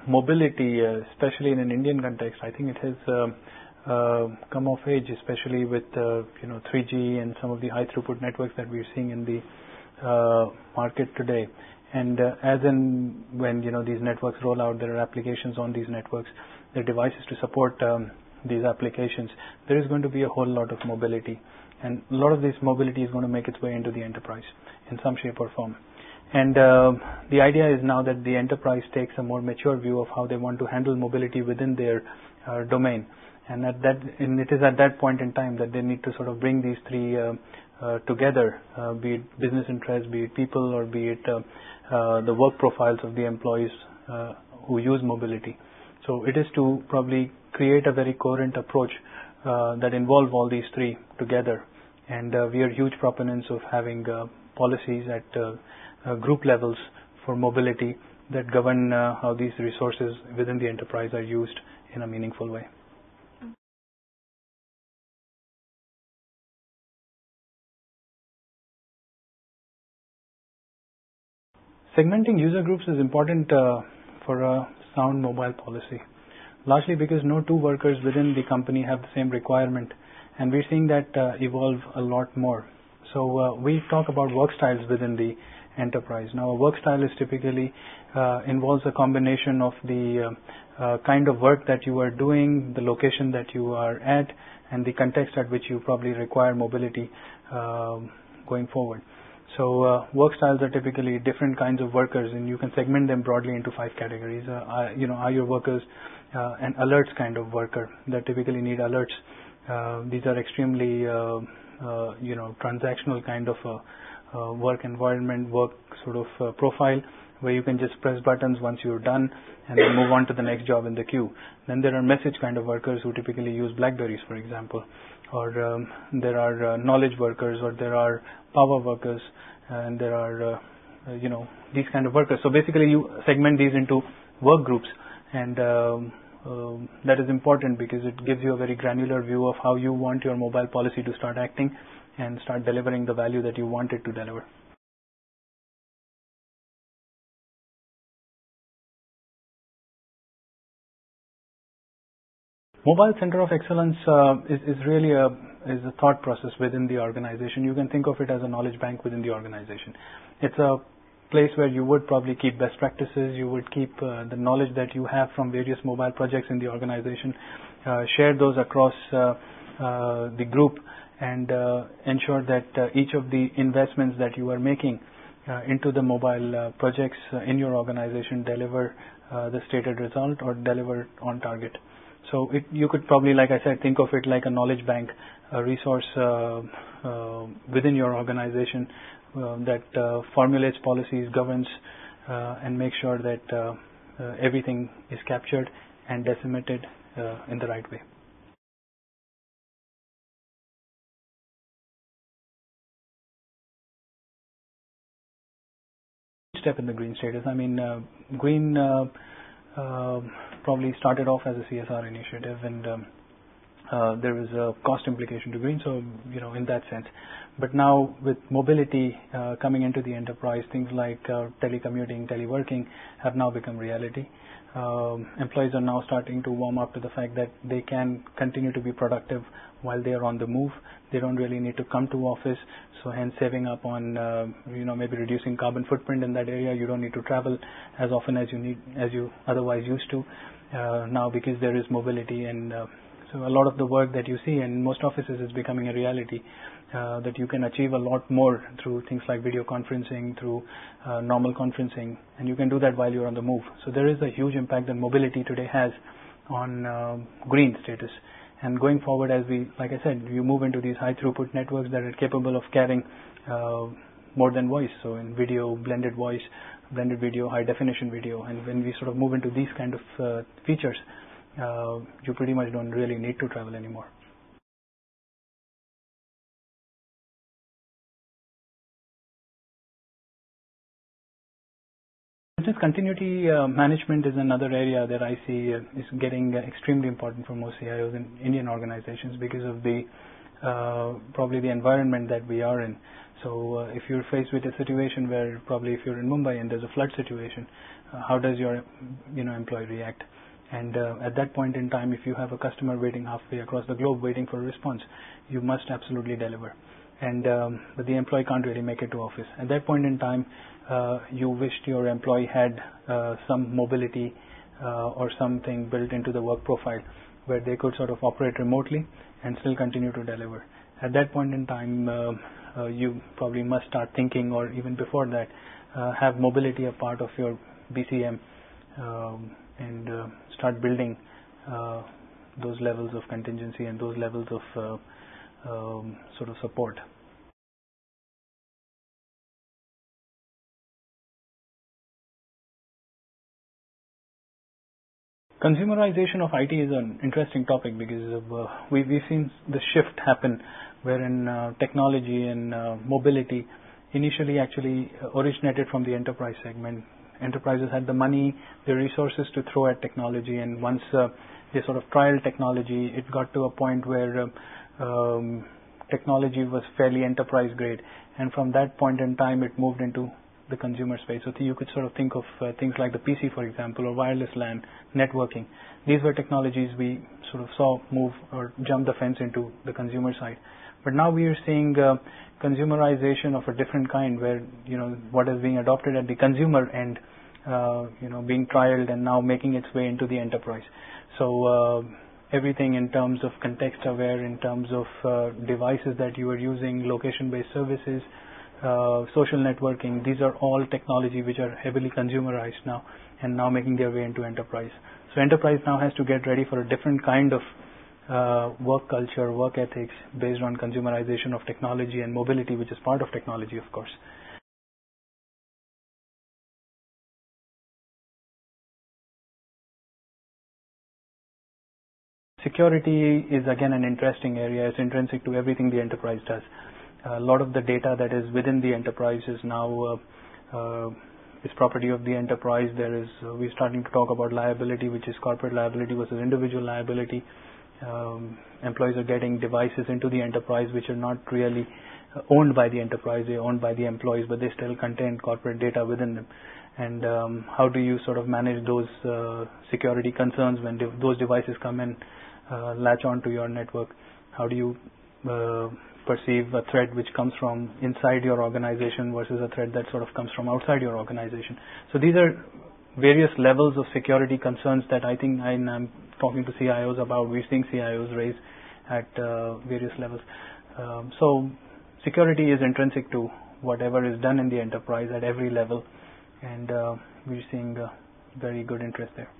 mobility, especially in an Indian context, I think it has come of age, especially with 3G and some of the high throughput networks that we're seeing in the market today. And as and when these networks roll out, there are applications on these networks, there are devices to support these applications. There is going to be a whole lot of mobility, and a lot of this mobility is going to make its way into the enterprise in some shape or form. And the idea is now that the enterprise takes a more mature view of how they want to handle mobility within their domain. And it is at that point in time that they need to sort of bring these three together, be it business interests, be it people, or be it the work profiles of the employees who use mobility. So it is to probably create a very coherent approach that involve all these three together. And we are huge proponents of having policies at group levels for mobility that govern how these resources within the enterprise are used in a meaningful way. Segmenting user groups is important for a sound mobile policy, largely because no two workers within the company have the same requirement, and we're seeing that evolve a lot more. So we talk about work styles within the enterprise. Now, a work style is typically involves a combination of the kind of work that you are doing, the location that you are at, and the context at which you probably require mobility going forward. So work styles are typically different kinds of workers, and you can segment them broadly into 5 categories. Are your workers an alerts kind of worker that typically need alerts? These are extremely transactional kind of work environment, work sort of profile, where you can just press buttons once you're done and then move on to the next job in the queue. Then there are message kind of workers who typically use BlackBerries, for example, or there are knowledge workers, or there are power workers, and there are these kind of workers. So basically you segment these into work groups, and that is important because it gives you a very granular view of how you want your mobile policy to start acting and start delivering the value that you want it to deliver. Mobile Center of Excellence is really a thought process within the organization. You can think of it as a knowledge bank within the organization. It's a place where you would probably keep best practices, you would keep the knowledge that you have from various mobile projects in the organization, share those across the group, and ensure that each of the investments that you are making into the mobile projects in your organization deliver the stated result or deliver on target. So you could probably, like I said, think of it like a knowledge bank, a resource within your organization that formulates policies, governs, and makes sure that everything is captured and disseminated in the right way. Step in the green status. I mean, green probably started off as a CSR initiative, and there was a cost implication to green, so in that sense. But now with mobility coming into the enterprise, things like telecommuting, teleworking have now become reality. Employees are now starting to warm up to the fact that they can continue to be productive while they are on the move. They don't really need to come to office, so hence saving up on maybe reducing carbon footprint in that area. You don't need to travel as often as you otherwise used to now, because there is mobility, and so a lot of the work that you see in most offices is becoming a reality, that you can achieve a lot more through things like video conferencing, through normal conferencing, and you can do that while you're on the move. So there is a huge impact that mobility today has on green status. And going forward, as like I said, you move into these high throughput networks that are capable of carrying more than voice. So in video, blended voice, blended video, high definition video. And when we sort of move into these kind of features, you pretty much don't really need to travel anymore. Business continuity management is another area that I see is getting extremely important for most CIOs in Indian organizations because of the probably the environment that we are in. So if you're faced with a situation where probably if you're in Mumbai and there's a flood situation, how does your employee react? And at that point in time, if you have a customer waiting halfway across the globe waiting for a response, you must absolutely deliver. And but the employee can't really make it to office. At that point in time, you wished your employee had some mobility or something built into the work profile where they could sort of operate remotely and still continue to deliver. At that point in time, you probably must start thinking, or even before that, have mobility a part of your BCM and start building those levels of contingency and those levels of sort of support. Consumerization of IT is an interesting topic because we've seen the shift happen wherein technology and mobility initially actually originated from the enterprise segment. Enterprises had the money, the resources to throw at technology, and once they sort of trialed technology, it got to a point where technology was fairly enterprise grade, and from that point in time it moved into the consumer space. So you could sort of think of things like the PC, for example, or wireless LAN, networking. These were technologies we sort of saw move or jump the fence into the consumer side. But now we are seeing consumerization of a different kind, where what is being adopted at the consumer end, being trialed and now making its way into the enterprise. So everything in terms of context aware, in terms of devices that you are using, location-based services, social networking, these are all technology which are heavily consumerized now and now making their way into enterprise. So enterprise now has to get ready for a different kind of work culture, work ethics based on consumerization of technology and mobility, which is part of technology, of course. Security is again an interesting area. It's intrinsic to everything the enterprise does. A lot of the data that is within the enterprise is now is property of the enterprise. We're starting to talk about liability, which is corporate liability versus individual liability. Employees are getting devices into the enterprise which are not really owned by the enterprise. They're owned by the employees, but they still contain corporate data within them. And how do you sort of manage those security concerns when those devices come and latch onto your network? How do you perceive a threat which comes from inside your organization versus a threat that sort of comes from outside your organization? So these are various levels of security concerns that I think I'm talking to CIOs about. We're seeing CIOs raise at various levels. So security is intrinsic to whatever is done in the enterprise at every level, and we're seeing very good interest there.